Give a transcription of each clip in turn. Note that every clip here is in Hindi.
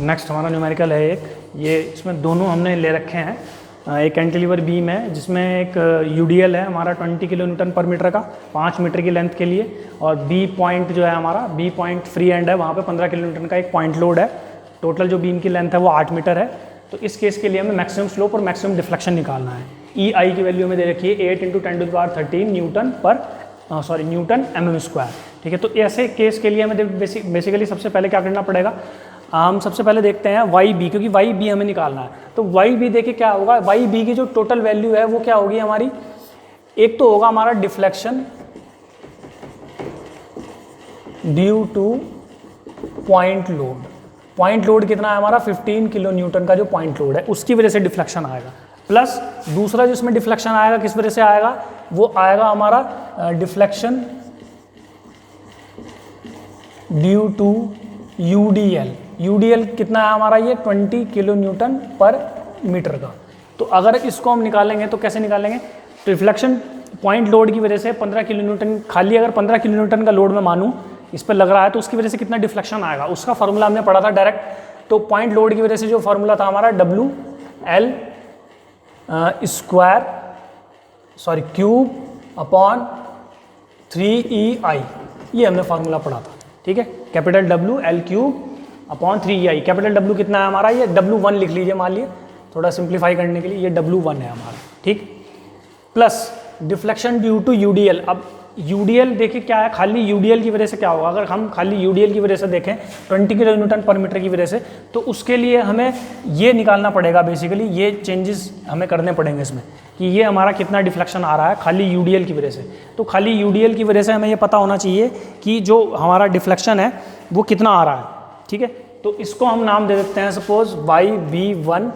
नेक्स्ट हमारा न्यूमेरिकल है एक, ये इसमें दोनों हमने ले रखे हैं। एक कैंटिलीवर बीम है जिसमें एक यूडीएल है हमारा 20 किलो न्यूटन पर मीटर का 5 मीटर की लेंथ के लिए, और बी पॉइंट जो है हमारा बी पॉइंट फ्री एंड है, वहाँ पे 15 किलो न्यूटन का एक पॉइंट लोड है। टोटल जो बीम की लेंथ है वो 8 मीटर है। तो इस केस के लिए हमें मैक्सिमम स्लोप और मैक्सिमम डिफ्लेक्शन निकालना है। ई आई की वैल्यू हमें दे रखी है 8 × 10⁻13 न्यूटन mm स्क्वायर। ठीक है, तो ऐसे केस के लिए हमें बेसिकली सबसे पहले क्या करना पड़ेगा, हम सबसे पहले देखते हैं वाई बी, क्योंकि वाई बी हमें निकालना है। तो वाई बी देखिए क्या होगा, वाई बी की जो टोटल वैल्यू है वो क्या होगी हमारी, एक तो होगा हमारा deflection due to point load. Point load कितना है हमारा 15 किलो न्यूटन का जो पॉइंट लोड है उसकी वजह से डिफ्लेक्शन आएगा, प्लस दूसरा जिसमें डिफ्लेक्शन आएगा किस वजह से आएगा, वो आएगा हमारा deflection due to UDL. UDL कितना है हमारा, ये 20 किलो न्यूटन पर मीटर का। तो अगर इसको हम निकालेंगे तो कैसे निकालेंगे, रिफ्लेक्शन पॉइंट लोड की वजह से 15 किलो न्यूटन, खाली अगर 15 किलो न्यूटन का लोड मैं मानूं इस पर लग रहा है तो उसकी वजह से कितना डिफ्लेक्शन आएगा, उसका फॉर्मूला हमने पढ़ा था डायरेक्ट। तो पॉइंट लोड की वजह से जो फॉर्मूला था हमारा WL square cube upon 3EI, ये हमने फार्मूला पढ़ा था। ठीक है, capital WL cube upon 3EI। Capital W कितना है हमारा, ये W1 लिख लीजिए, मान लिए थोड़ा सिंप्लीफाई करने के लिए, ये W1 है हमारा। ठीक, plus deflection due to UDL। अब UDL देखिए क्या है, खाली UDL की वजह से क्या होगा, अगर हम खाली UDL की वजह से देखें 20 किलो न्यूटन पर मीटर की वजह से, तो उसके लिए हमें ये निकालना पड़ेगा, बेसिकली ये चेंजेस हमें करने पड़ेंगे इसमें कि ये हमारा कितना डिफ्लेक्शन आ रहा है खाली UDL की वजह से। तो खाली UDL की वजह से हमें ये पता होना चाहिए कि जो हमारा डिफ्लेक्शन है वो कितना आ रहा है। ठीक है, तो इसको हम नाम दे देते हैं सपोज YB1।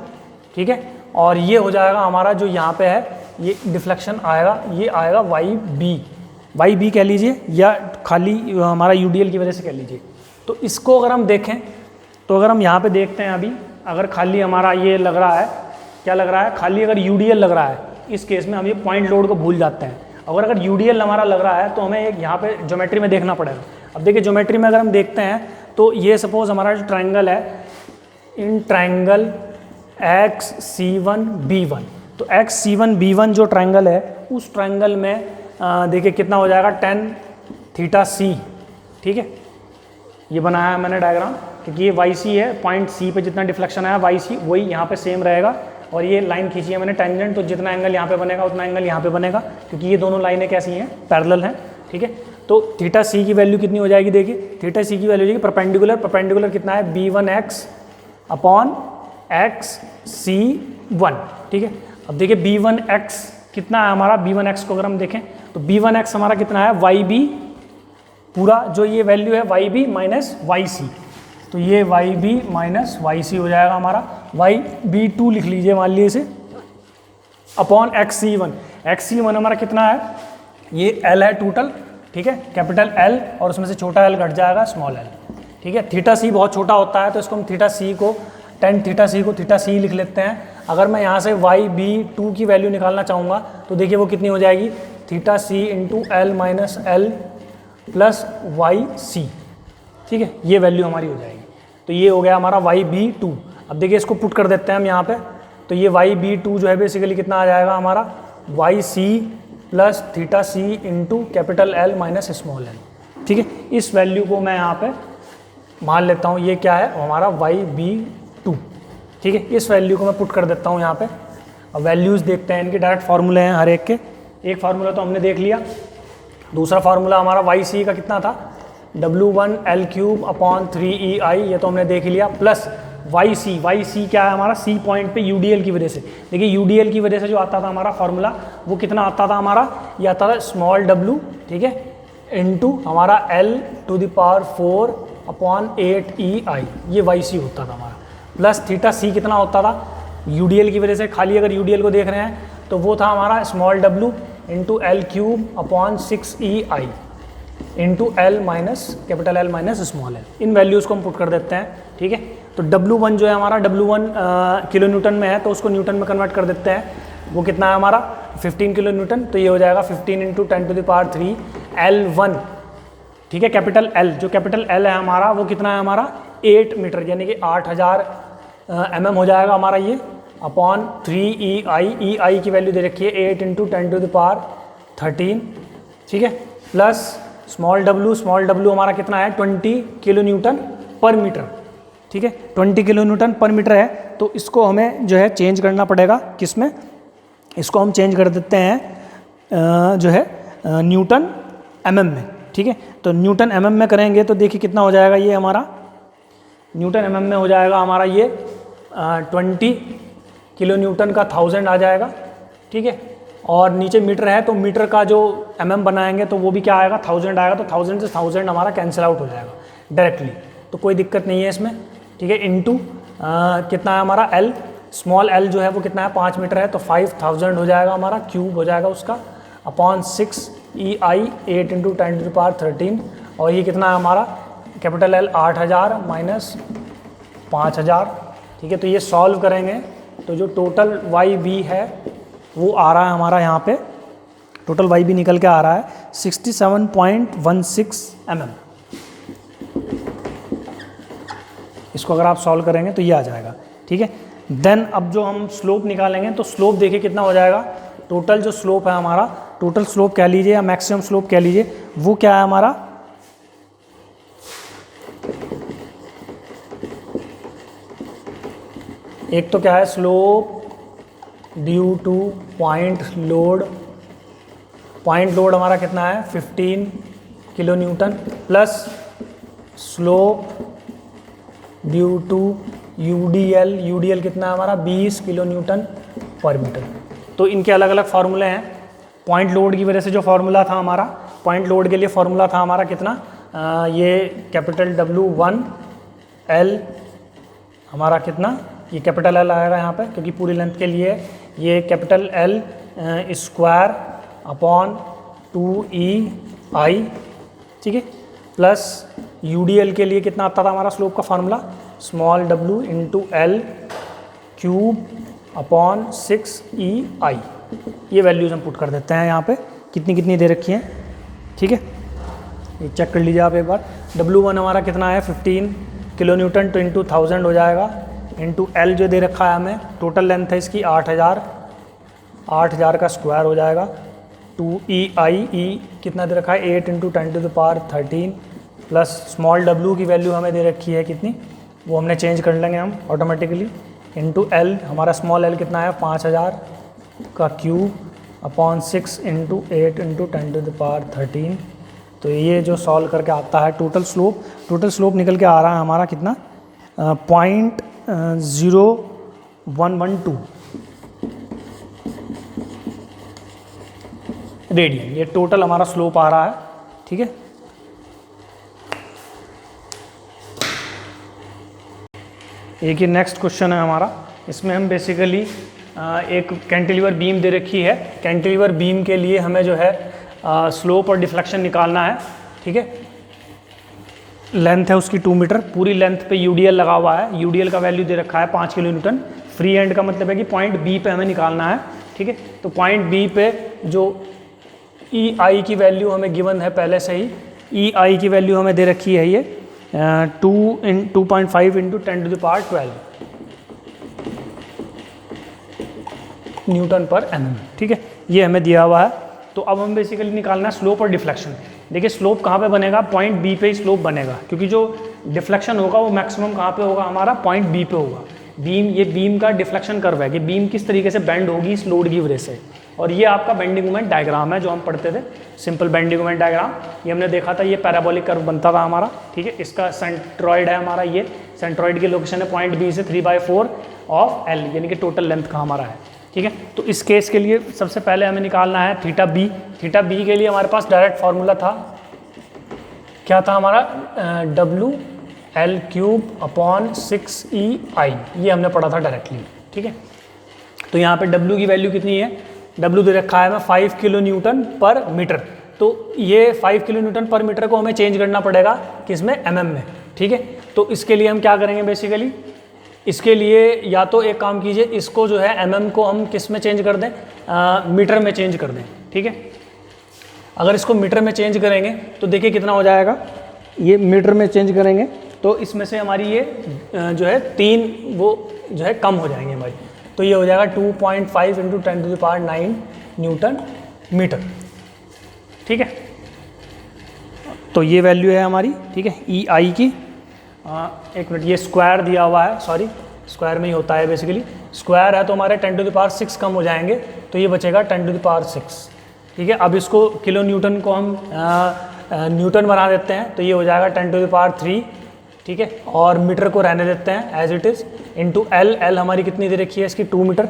ठीक है, और ये हो जाएगा हमारा जो यहाँ पे है ये डिफ्लेक्शन आएगा, ये आएगा YB कह लीजिए, या खाली हमारा UDL की वजह से कह लीजिए। तो इसको अगर हम देखें तो अगर हम यहाँ पे देखते हैं, अभी अगर खाली हमारा ये लग रहा है, क्या लग रहा है, खाली अगर UDL लग रहा है, इस केस में हम ये पॉइंट लोड को भूल जाते हैं। अगर UDL हमारा लग रहा है तो हमें एक यहाँ पे ज्योमेट्री में देखना पड़ेगा। अब देखिए ज्योमेट्री में अगर हम देखते हैं तो ये सपोज हमारा जो ट्राइंगल है, इन ट्राइंगल XC1B1, तो XC1B1 जो ट्राइंगल है उस ट्राइंगल में देखिए कितना हो जाएगा tan θc। ठीक है, ये बनाया है मैंने डायग्राम, क्योंकि ये YC है, पॉइंट C पे जितना डिफ्लेक्शन आया YC वही यहाँ पे सेम रहेगा, और ये लाइन खींची है मैंने टेंजेंट, तो जितना एंगल यहाँ पे बनेगा उतना एंगल यहाँ पे बनेगा, क्योंकि ये दोनों लाइनें कैसी हैं, पैरेलल हैं। ठीक है, तो θc की वैल्यू कितनी हो जाएगी, देखिए θc की वैल्यू परपेंडिकुलर कितना है B1x अपॉन XC1। ठीक है, अब देखिए B1x कितना है हमारा, B1x को अगर हम देखें तो B1x हमारा कितना है YB, पूरा जो ये वैल्यू है YB माइनस YC, तो ये YB माइनस YC हो जाएगा हमारा, YB2 लिख लीजिए मान लीजिए इसे, अपॉन XC1 हमारा कितना है, ये L है टोटल। ठीक है, कैपिटल L, और उसमें से छोटा L घट जाएगा स्मॉल l। ठीक है, θc बहुत छोटा होता है तो इसको हम θc को tan θc को θc लिख लेते हैं। अगर मैं यहाँ से YB2 की वैल्यू निकालना चाहूँगा तो देखिए वो कितनी हो जाएगी, θc into L minus L plus YC। ठीक है, ये वैल्यू हमारी हो जाएगी। तो ये हो गया हमारा YB2। अब देखिए इसको पुट कर देते हैं हम यहाँ पे, तो ये YB2 जो है बेसिकली कितना आ जाएगा हमारा, YC plus θc into capital L minus small l। ठीक है, इस वैल्यू को मैं यहाँ पे मान लेता हूँ, ये क्या है हमारा YB2। ठीक है, इस वैल्यू को मैं पुट कर देता हूँ यहाँ पे। अब वैल्यूज़ देखते हैं, इनके डायरेक्ट फार्मूले हैं हर एक के। एक फार्मूला तो हमने देख लिया, दूसरा फार्मूला हमारा YC का कितना था, W1L क्यूब अपॉन 3EI, ये तो हमने देख लिया, प्लस YC क्या है हमारा, C पॉइंट पे UDL की वजह से। देखिए UDL की वजह से जो आता था हमारा फार्मूला वो कितना आता था हमारा, ये आता था स्मॉल w, ठीक है, इनटू हमारा L⁴ अपॉन 8EI, ये YC होता था हमारा, प्लस θc कितना होता था UDL की वजह से, खाली अगर UDL को देख रहे हैं तो वो था हमारा small w into L³ upon 6EI into L minus capital L minus small l। इन वैल्यूज़ को हम पुट कर देते हैं। ठीक है, तो W1 जो है हमारा, W1 किलो न्यूटन में है तो उसको न्यूटन में कन्वर्ट कर देते हैं। वो कितना है हमारा 15 किलो न्यूटन, तो ये हो जाएगा 15 इंटू 10⁻³ L1। ठीक है, कैपिटल L, जो कैपिटल L है हमारा वो कितना है हमारा 8 मीटर यानी कि 8000 mm हो जाएगा हमारा ये, अपॉन 3 EI की वैल्यू दे रखी है 8 × 10⁻13, ठीक है, प्लस स्मॉल w हमारा कितना है 20 किलो न्यूटन पर मीटर, ठीक है, 20 किलो न्यूटन पर मीटर है। तो इसको हमें जो है चेंज करना पड़ेगा किस में, इसको हम चेंज कर देते हैं जो है न्यूटन mm में, ठीक है। तो न्यूटन mm में करेंगे तो देखिए कितना हो जाएगा ये हमारा, न्यूटन mm में हो जाएगा हमारा ये 20 किलो न्यूटन का 1000 आ जाएगा, ठीक है। और नीचे मीटर है तो मीटर का जो mm बनाएंगे तो वो भी क्या आएगा 1000 आएगा, तो 1000 से 1000 हमारा कैंसिल आउट हो जाएगा डायरेक्टली, तो कोई दिक्कत नहीं है इसमें, ठीक है। इनटू कितना है हमारा L, स्मॉल l जो है वो कितना है 5 मीटर है, तो 5000 हो जाएगा हमारा, क्यूब हो जाएगा उसका, अपॉन 6 EI 8 × 10⁻13, और ये कितना है हमारा कैपिटल L 8000 माइनस 5000, ठीक है। तो ये सॉल्व करेंगे तो जो टोटल YB है वो आ रहा है हमारा यहाँ पे, टोटल YB निकल के आ रहा है 67.16 mm। इसको अगर आप सॉल्व करेंगे तो ये आ जाएगा, ठीक है। देन अब जो हम स्लोप निकालेंगे तो स्लोप देखिए कितना हो जाएगा, टोटल जो स्लोप है हमारा, टोटल स्लोप कह लीजिए या मैक्सिमम स्लोप कह लीजिए, वो क्या है हमारा, एक तो क्या है slope due to point load हमारा कितना है 15 kilonewton, plus slope due to UDL कितना है हमारा 20 किलो न्यूटन पर मीटर। तो इनके अलग अलग फार्मूले हैं। पॉइंट लोड की वजह से जो फार्मूला था हमारा, पॉइंट लोड के लिए फार्मूला था हमारा कितना, ये कैपिटल W1 L हमारा कितना, ये कैपिटल L आएगा यहाँ पे क्योंकि पूरी लेंथ के लिए, ये capital L square upon 2EI, ठीक है, प्लस UDL के लिए कितना आता था हमारा स्लोप का formula, small w into L cube upon 6EI। ये वैल्यूज हम पुट कर देते हैं यहाँ पे, कितनी कितनी दे रखी हैं, ठीक है, ये चेक कर लीजिए आप एक बार। W1 हमारा कितना है 15 किलो न्यूटन तो इंटू 1000 हो जाएगा, इंटू L जो दे रखा है हमें, टोटल लेंथ है इसकी 8000 का स्क्वायर हो जाएगा, 2EI कितना दे रखा है 8 × 10⁻13, प्लस स्मॉल w की वैल्यू हमें दे रखी है कितनी, वो हमने चेंज कर लेंगे हम ऑटोमेटिकली, इंटू L हमारा स्मॉल l कितना है 5000 का क्यूब अपॉन 6 × 8 × 10⁻13। तो ये जो सॉल्व करके आता है टोटल स्लोप निकल के आ रहा है हमारा कितना 0.0112 रेडियन, ये टोटल हमारा स्लोप आ रहा है, ठीक है। एक ये नेक्स्ट क्वेश्चन है हमारा, इसमें हम बेसिकली एक कैंटिलीवर बीम दे रखी है, कैंटिलीवर बीम के लिए हमें जो है स्लोप और डिफ्लेक्शन निकालना है, ठीक है। लेंथ है उसकी 2 मीटर, पूरी लेंथ पे UDL लगा हुआ है, UDL का वैल्यू दे रखा है 5 किलो न्यूटन, फ्री एंड का मतलब है कि पॉइंट B पे हमें निकालना है, ठीक है। तो पॉइंट B पे जो EI की वैल्यू हमें गिवन है पहले से ही, EI की वैल्यू हमें दे रखी है ये 2.5 × 10⁻12 न्यूटन पर mm, ठीक है, ये हमें दिया हुआ है। तो अब हम बेसिकली निकालना है स्लोप और डिफ्लेक्शन। देखिए स्लोप कहाँ पे बनेगा, पॉइंट B पे ही स्लोप बनेगा, क्योंकि जो डिफ्लेक्शन होगा वो मैक्सिमम कहाँ पे होगा हमारा, पॉइंट B पे होगा। ये बीम का डिफ्लेक्शन कर्व है कि बीम किस तरीके से बेंड होगी इस लोड की वजह से, और ये आपका बेंडिंग मोमेंट डायग्राम है जो हम पढ़ते थे, सिंपल बेंडिंग मोमेंट डायग्राम, ये हमने देखा था, ये पैराबोलिक कर्व बनता था हमारा, ठीक है। इसका सेंट्रॉइड है हमारा, ये सेंट्रॉइड की लोकेशन है पॉइंट B से 3/4 ऑफ L, यानी कि टोटल लेंथ का हमारा है, ठीक है। तो इस केस के लिए सबसे पहले हमें निकालना है थीटा बी के लिए हमारे पास डायरेक्ट फार्मूला था, क्या था हमारा WL3/6EI, ये हमने पढ़ा था डायरेक्टली, ठीक है। तो यहाँ पे W की वैल्यू कितनी है, W दे रखा है हमें 5 किलो न्यूटन पर मीटर, तो ये 5 किलो न्यूटन पर मीटर को हमें चेंज करना पड़ेगा किसमें, mm में, ठीक है। तो इसके लिए हम क्या करेंगे बेसिकली, इसके लिए या तो एक काम कीजिए, इसको जो है mm को हम किस में चेंज कर दें, मीटर में चेंज कर दें, ठीक है। अगर इसको मीटर में चेंज करेंगे तो देखिए कितना हो जाएगा, ये मीटर में चेंज करेंगे तो इसमें से हमारी ये जो है 3 वो जो है कम हो जाएंगे हमारी। तो ये हो जाएगा 2.5 × 10⁹ न्यूटन मीटर। ठीक है, तो ये वैल्यू है हमारी। ठीक है, ई आई की। एक मिनट, ये स्क्वायर दिया हुआ है, सॉरी स्क्वायर में ही होता है बेसिकली। स्क्वायर है तो हमारे 10⁶ कम हो जाएंगे, तो ये बचेगा 10⁶। ठीक है, अब इसको किलो न्यूटन को हम न्यूटन बना देते हैं, तो ये हो जाएगा 10⁻3। ठीक है, और मीटर को रहने देते हैं as it is, into L. L हमारी कितनी दे रखी है इसकी, 2 मीटर,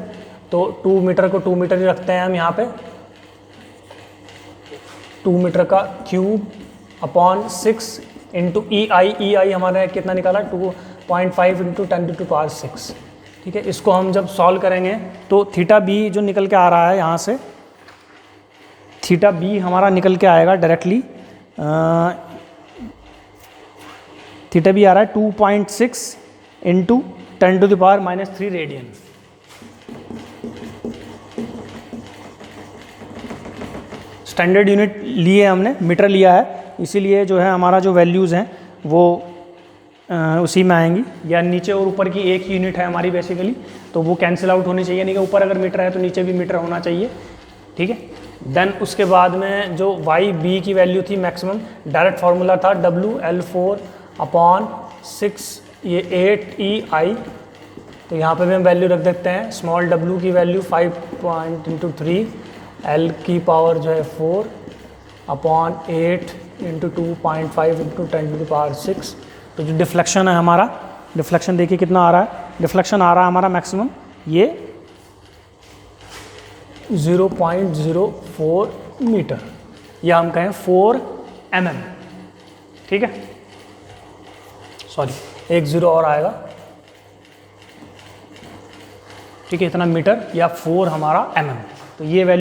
तो 2 मीटर को 2 मीटर ही रखते हैं हम यहाँ पे। 2 मीटर का क्यूब अपॉन 6 इंटू ई आई हमारे कितना निकाला, 2.5 × 10⁶। ठीक है, इसको हम जब सॉल्व करेंगे तो थीटा बी जो निकल के आ रहा है यहाँ से, थीटा बी हमारा निकल के आएगा डायरेक्टली, थीटा बी आ रहा है 2.6 × 10⁻³ रेडियन। स्टैंडर्ड यूनिट लिए हमने, मीटर लिया है, इसीलिए जो है हमारा जो वैल्यूज़ हैं वो उसी में आएंगी। या नीचे और ऊपर की एक यूनिट है हमारी बेसिकली, तो वो कैंसिल आउट होनी चाहिए, नहीं कि ऊपर अगर मीटर है तो नीचे भी मीटर होना चाहिए। ठीक है, देन उसके बाद में जो वाई बी की वैल्यू थी मैक्सिमम, डायरेक्ट फार्मूला था WL4/6, ये 8EI। तो यहाँ पे भी हम वैल्यू रख देते हैं, स्मॉल w की वैल्यू 5.3, L की पावर जो है 4/8 × 2.5 × 10⁶। तो जो डिफ्लेक्शन है हमारा, डिफ्लेक्शन देखिए कितना आ रहा है, डिफ्लेक्शन आ रहा है हमारा मैक्सिमम ये 0.04 मीटर, या हम कहें 4 mm। ठीक है, सॉरी 1 0 और आएगा। ठीक है, इतना मीटर या 4 हमारा mm। तो ये वैल्यू